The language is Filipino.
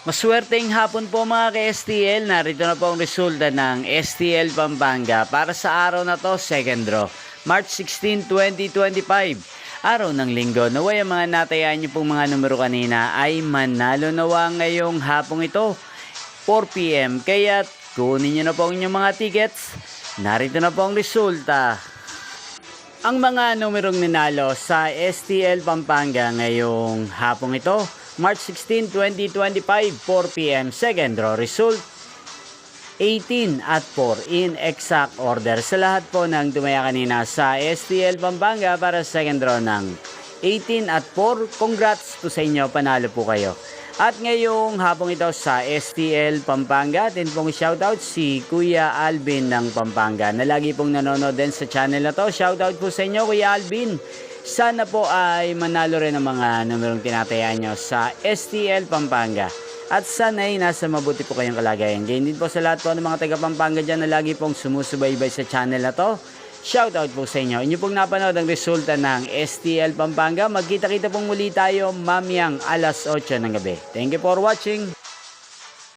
Maswerteng hapon po mga ka-STL. Narito na po ang resulta ng STL Pampanga para sa araw na to, second draw. March 16, 2025. Araw ng linggo. Naway ang mga natayaan niyo pong mga numero kanina ay manalo nawa ngayong hapong ito, 4 PM. Kaya kunin niyo na po ang inyong mga tickets. Narito na po ang resulta. Ang mga numerong ninalo sa STL Pampanga ngayong hapong ito, March 16, 2025, 4 PM, second draw result, 18 at 4 in exact order. Sa lahat po ng tumaya kanina sa STL Pampanga para sa second draw ng 18 at 4, congrats po sa inyo, panalo po kayo. At ngayong hapong ito sa STL Pampanga, atin pong shoutout si Kuya Alvin ng Pampanga na lagi pong nanonood din sa channel na to. Shoutout po sa inyo Kuya Alvin. Sana po ay manalo rin ang mga numerong tinatayaan nyo sa STL Pampanga. At sana ay nasa mabuti po kayong kalagayan. Ganyan din po sa lahat po ng mga taga Pampanga dyan na lagi pong sumusubaybay sa channel na to. Shoutout po sa inyo. Inyo pong napanood ang resulta ng STL Pampanga. Magkita-kita pong muli tayo mamayang alas 8 ng gabi. Thank you for watching.